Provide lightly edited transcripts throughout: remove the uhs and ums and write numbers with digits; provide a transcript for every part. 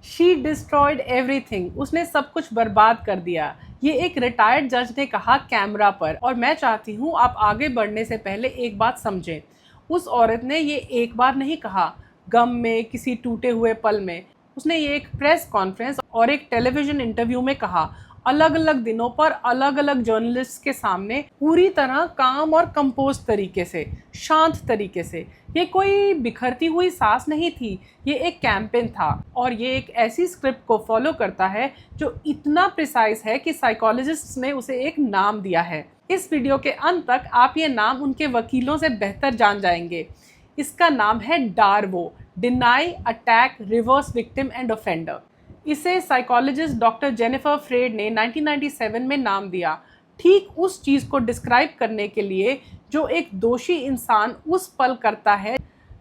She destroyed everything, उसने सब कुछ बर्बाद कर दिया। ये एक रिटायर्ड जज ने कहा कैमरा पर। और मैं चाहती हूँ आप आगे बढ़ने से पहले एक बात समझें। उस औरत ने ये एक बार नहीं कहा, गम में, किसी टूटे हुए पल में। उसने ये एक प्रेस कॉन्फ्रेंस और एक टेलीविजन इंटरव्यू में कहा, अलग अलग दिनों पर अलग अलग जर्नलिस्ट के सामने, पूरी तरह काम और कंपोज तरीके से, शांत तरीके से। ये कोई बिखरती हुई सांस नहीं थी, ये एक कैंपेन था। और ये एक ऐसी स्क्रिप्ट को फॉलो करता है जो इतना प्रिसाइज है कि साइकोलॉजिस्ट ने उसे एक नाम दिया है। इस वीडियो के अंत तक आप ये नाम उनके वकीलों से बेहतर जान जाएंगे। इसका नाम है DARVO, deny, attack, reverse victim and offender. इसे साइकोलॉजिस्ट डॉक्टर जेनिफर फ्रेड ने 1997 में नाम दिया, ठीक उस चीज़ को डिस्क्राइब करने के लिए जो एक दोषी इंसान उस पल करता है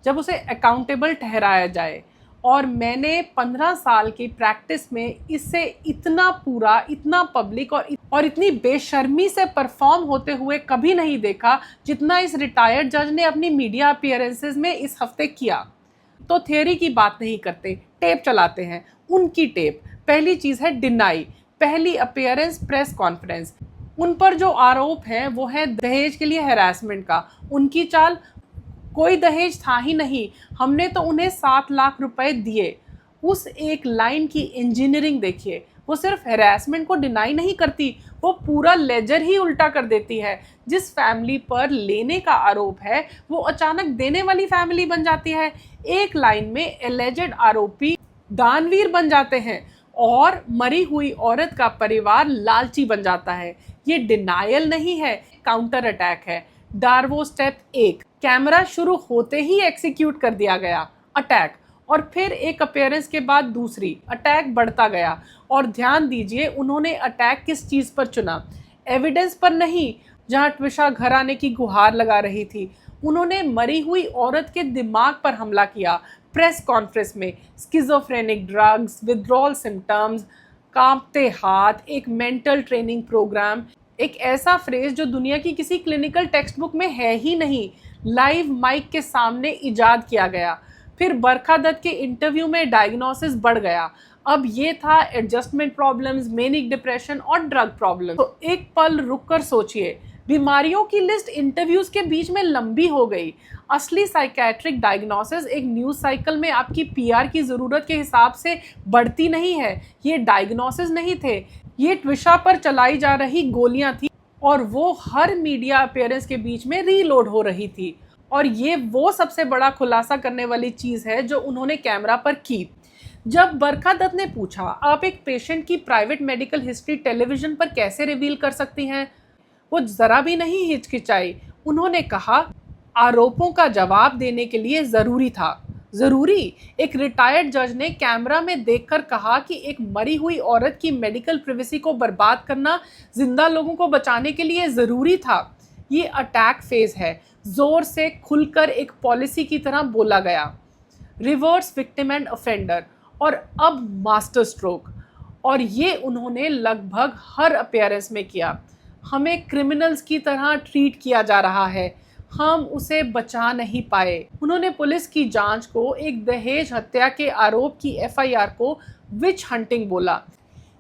जब उसे अकाउंटेबल ठहराया जाए। और मैंने 15 साल की प्रैक्टिस में इससे इतना पूरा, इतना पब्लिक और इतनी बेशर्मी से परफॉर्म होते हुए कभी नहीं देखा जितना इस रिटायर्ड जज ने अपनी मीडिया अपीयरेंसेस में इस हफ्ते किया। तो थियोरी की बात नहीं करते, टेप चलाते हैं। उनकी टेप। पहली चीज़ है डिनाई, पहली अपीयरेंस, प्रेस कॉन्फ्रेंस। उन पर जो आरोप है वो है दहेज के लिए हैरासमेंट का। उनकी चाल, कोई दहेज था ही नहीं, हमने तो उन्हें 7 लाख रुपए दिए। उस एक लाइन की इंजीनियरिंग देखिए। वो सिर्फ हैरासमेंट को डिनाई नहीं करती, वो पूरा लेजर ही उल्टा कर देती है। जिस फैमिली पर लेने का आरोप है वो अचानक देने वाली फैमिली बन जाती है। एक लाइन में एलिजेड आरोपी दानवीर बन जाते हैं और मरी हुई औरत का परिवार लालची बन जाता है। ये डिनायल नहीं है, काउंटर अटैक है। डार्वो स्टेप 1, कैमरा शुरू होते ही एग्जीक्यूट कर दिया गया, अटैक। और फिर एक अपीयरेंस के बाद दूसरी, अटैक बढ़ता गया। और ध्यान दीजिए उन्होंने अटैक किस चीज़ पर चुना, एविडेंस पर नहीं। जहाँ ट्विशा घर आने की गुहार लगा रही थी, उन्होंने मरी हुई औरत के दिमाग पर हमला किया। प्रेस कॉन्फ्रेंस में स्किज़ोफ्रेनिक ड्रग्स, विथड्रॉल सिम्टम्स, कांपते हाथ, एक मेंटल ट्रेनिंग प्रोग्राम, एक ऐसा फ्रेज जो दुनिया की किसी क्लिनिकल टेक्स्ट बुक में है ही नहीं, लाइव माइक के सामने इजाद किया गया। फिर बरखा दत्त के इंटरव्यू में डायग्नोसिस बढ़ गया। अब ये था एडजस्टमेंट प्रॉब्लम्स, मेनिक डिप्रेशन और ड्रग प्रॉब्लम। तो एक पल रुककर सोचिए, बीमारियों की लिस्ट इंटरव्यूज के बीच में लंबी हो गई। असली साइकेट्रिक डायग्नोसिस एक न्यूज़ साइकिल में आपकी पीआर की ज़रूरत के हिसाब से बढ़ती नहीं है। ये डायग्नोसिस नहीं थे, ये ट्विशा पर चलाई जा रही गोलियां थी और वो हर मीडिया अपीयरेंस के बीच में रीलोड हो रही थी। और ये वो सबसे बड़ा खुलासा करने वाली चीज़ है जो उन्होंने कैमरा पर की। जब बरखा दत्त ने पूछा, आप एक पेशेंट की प्राइवेट मेडिकल हिस्ट्री टेलीविजन पर कैसे रिवील कर सकती हैं, वो ज़रा भी नहीं हिचकिचाई। उन्होंने कहा, आरोपों का जवाब देने के लिए ज़रूरी था। ज़रूरी? एक रिटायर्ड जज ने कैमरा में देखकर कहा कि एक मरी हुई औरत की मेडिकल प्रिवेसी को बर्बाद करना जिंदा लोगों को बचाने के लिए ज़रूरी था। ये अटैक फेज है, ज़ोर से खुलकर एक पॉलिसी की तरह बोला गया। रिवर्स विक्टिम एंड ऑफेंडर और अब मास्टर स्ट्रोक। और ये उन्होंने लगभग हर अपीयरेंस में किया। हमें क्रिमिनल्स की तरह ट्रीट किया जा रहा है, हम उसे बचा नहीं पाए। उन्होंने पुलिस की जांच को, एक दहेज हत्या के आरोप की एफआईआर को विच हंटिंग बोला।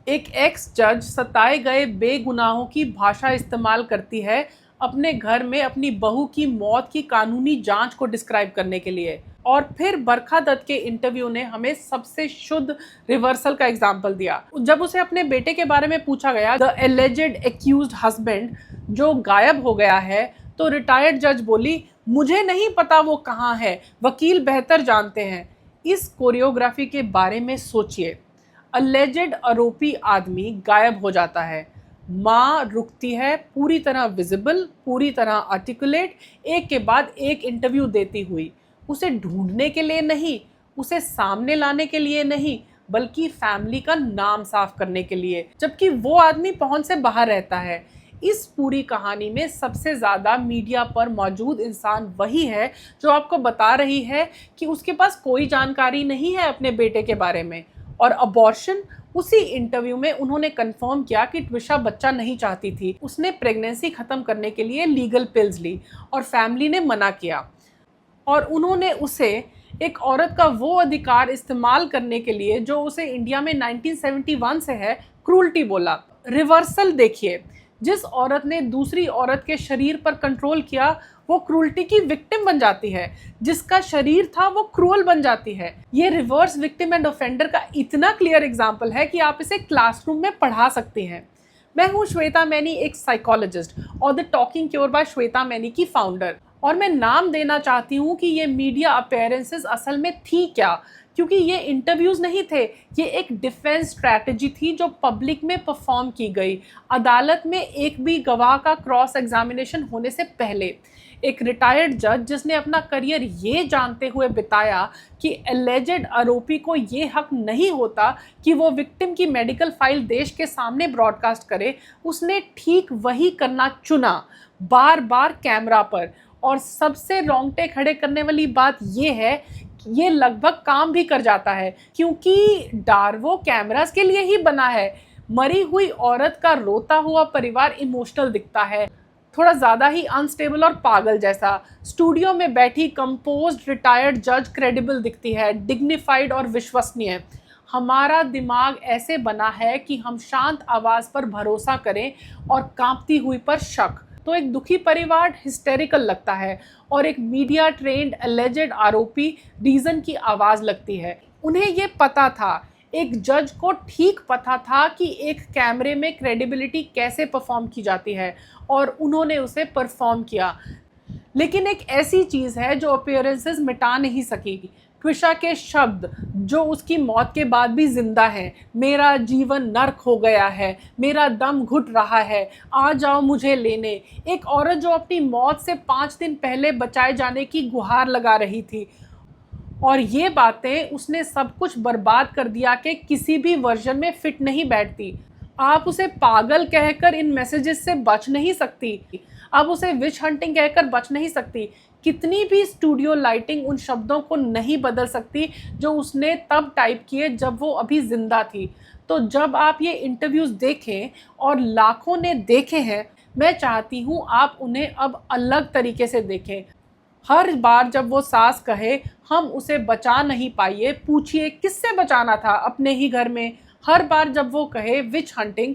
एक एक्स जज सताए गए बेगुनाहों की भाषा इस्तेमाल करती है अपने घर में अपनी बहू की मौत की कानूनी जांच को डिस्क्राइब करने के लिए। और फिर बरखा दत्त के इंटरव्यू ने हमें सबसे शुद्ध रिवर्सल का एग्जाम्पल दिया। जब उसे अपने बेटे के बारे में पूछा गया, द एलिजेड एक्यूज्ड हस्बैंड जो गायब हो गया है, तो रिटायर्ड जज बोली, मुझे नहीं पता वो कहाँ है, वकील बेहतर जानते हैं। इस कोरियोग्राफी के बारे में सोचिए। अलेजेड आरोपी आदमी गायब हो जाता है, माँ रुकती है, पूरी तरह विजिबल, पूरी तरह आर्टिकुलेट, एक के बाद एक इंटरव्यू देती हुई। उसे ढूंढने के लिए नहीं, उसे सामने लाने के लिए नहीं, बल्कि फैमिली का नाम साफ करने के लिए, जबकि वो आदमी पहुंच से बाहर रहता है। इस पूरी कहानी में सबसे ज़्यादा मीडिया पर मौजूद इंसान वही है जो आपको बता रही है कि उसके पास कोई जानकारी नहीं है अपने बेटे के बारे में। और अबॉर्शन, उसी इंटरव्यू में उन्होंने कंफर्म किया कि ट्विशा बच्चा नहीं चाहती थी। उसने प्रेगनेंसी ख़त्म करने के लिए लीगल पिल्स ली और फैमिली ने मना किया। और उन्होंने उसे एक औरत का वो अधिकार इस्तेमाल करने के लिए जो उसे इंडिया में 1971 से है, क्रूल्टी बोला। रिवर्सल देखिए, जिस औरत ने दूसरी औरत के शरीर पर कंट्रोल किया वो क्रूल्टी की विक्टिम बन जाती है, जिसका शरीर था वो क्रूअल बन जाती है। ये रिवर्स विक्टिम एंड ऑफेंडर का इतना क्लियर एग्जाम्पल है कि आप इसे क्लासरूम में पढ़ा सकती हैं। मैं हूँ श्वेता मैनी, एक साइकोलॉजिस्ट और the talking cure by Shweta many की फाउंडर। और मैं नाम देना चाहती हूँ कि ये मीडिया अपीयरेंसेस असल में थी क्या, क्योंकि ये इंटरव्यूज नहीं थे, ये एक डिफेंस स्ट्रैटेजी थी जो पब्लिक में परफॉर्म की गई, अदालत में एक भी गवाह का क्रॉस एग्जामिनेशन होने से पहले। एक रिटायर्ड जज जिसने अपना करियर ये जानते हुए बिताया कि एलिजेड आरोपी को ये हक नहीं होता कि वो विक्टिम की मेडिकल फाइल देश के सामने ब्रॉडकास्ट करे, उसने ठीक वही करना चुना, बार बार कैमरा पर। और सबसे रोंगटे खड़े करने वाली बात ये है कि ये लगभग काम भी कर जाता है, क्योंकि डार्वो कैमरास के लिए ही बना है। मरी हुई औरत का रोता हुआ परिवार इमोशनल दिखता है, थोड़ा ज़्यादा ही अनस्टेबल और पागल जैसा। स्टूडियो में बैठी कंपोज्ड रिटायर्ड जज क्रेडिबल दिखती है, डिग्निफाइड और विश्वसनीय। हमारा दिमाग ऐसे बना है कि हम शांत आवाज़ पर भरोसा करें और कांपती हुई पर शक। तो एक दुखी परिवार हिस्टेरिकल लगता है और एक मीडिया ट्रेंड एलिजेड आरोपी रीजन की आवाज़ लगती है। उन्हें ये पता था, एक जज को ठीक पता था कि एक कैमरे में क्रेडिबिलिटी कैसे परफॉर्म की जाती है और उन्होंने उसे परफॉर्म किया। लेकिन एक ऐसी चीज़ है जो अपीयरेंसेस मिटा नहीं सकेगी, ट्विशा के शब्द जो उसकी मौत के बाद भी जिंदा हैं। मेरा जीवन नर्क हो गया है, मेरा दम घुट रहा है, आ जाओ मुझे लेने। एक औरत जो अपनी मौत से 5 दिन पहले बचाए जाने की गुहार लगा रही थी। और ये बातें उसने सब कुछ बर्बाद कर दिया कि किसी भी वर्जन में फिट नहीं बैठती। आप उसे पागल कहकर इन मैसेजेस से बच नहीं सकती, आप उसे विच हंटिंग कहकर बच नहीं सकती। कितनी भी स्टूडियो लाइटिंग उन शब्दों को नहीं बदल सकती जो उसने तब टाइप किए जब वो अभी जिंदा थी। तो जब आप ये इंटरव्यूज़ देखें, और लाखों ने देखे हैं, मैं चाहती हूँ आप उन्हें अब अलग तरीके से देखें। हर बार जब वो सास कहे हम उसे बचा नहीं पाए, पूछिए किससे बचाना था, अपने ही घर में। हर बार जब वो कहे विच हंटिंग,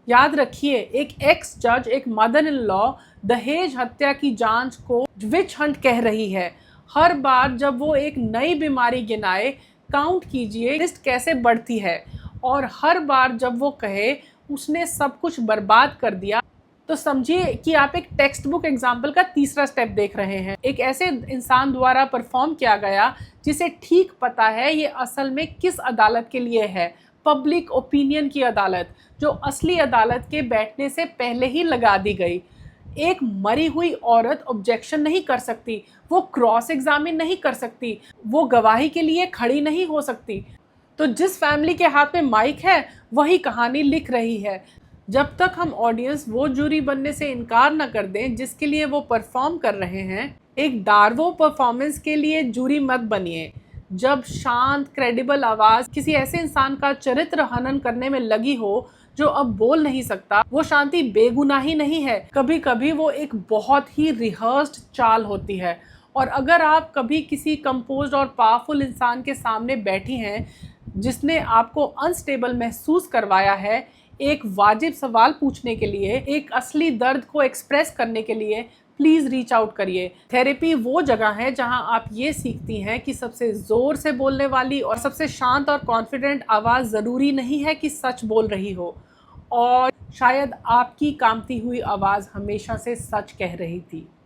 याद रखिए एक एक्स जज, एक मदर इन लॉ दहेज हत्या की जांच को विच हंट कह रही है। हर बार जब वो एक नई बीमारी गिनाए, काउंट कीजिए लिस्ट कैसे बढ़ती है। और हर बार जब वो कहे उसने सब कुछ बर्बाद कर दिया, तो समझिए कि आप एक टेक्स्ट बुक एग्जाम्पल का तीसरा स्टेप देख रहे हैं। एक ऐसे इंसान द्वारा परफॉर्म किया गया जिसे ठीक पता है ये असल में किस अदालत के लिए है, पब्लिक ओपिनियन की अदालत, जो असली अदालत के बैठने से पहले ही लगा दी गई। एक मरी हुई औरत ऑब्जेक्शन नहीं कर सकती, वो क्रॉस एग्जामिन नहीं कर सकती, वो गवाही के लिए खड़ी नहीं हो सकती। तो जिस फैमिली के हाथ में माइक है वही कहानी लिख रही है। जब तक हम ऑडियंस वो जूरी बनने से इनकार न कर दें जिसके लिए वो परफॉर्म कर रहे हैं, एक डार्वो परफॉर्मेंस के लिए जूरी मत बनिए। जब शांत क्रेडिबल आवाज़ किसी ऐसे इंसान का चरित्र हनन करने में लगी हो जो अब बोल नहीं सकता, वो शांति बेगुनाही नहीं है, कभी कभी वो एक बहुत ही रिहर्स्ड चाल होती है। और अगर आप कभी किसी कंपोज्ड और पावरफुल इंसान के सामने बैठी हैं जिसने आपको अनस्टेबल महसूस करवाया है, एक वाजिब सवाल पूछने के लिए, एक असली दर्द को एक्सप्रेस करने के लिए, प्लीज़ रीच आउट करिए। थेरेपी वो जगह है जहां आप ये सीखती हैं कि सबसे ज़ोर से बोलने वाली और सबसे शांत और कॉन्फिडेंट आवाज़ ज़रूरी नहीं है कि सच बोल रही हो, और शायद आपकी कांपती हुई आवाज़ हमेशा से सच कह रही थी।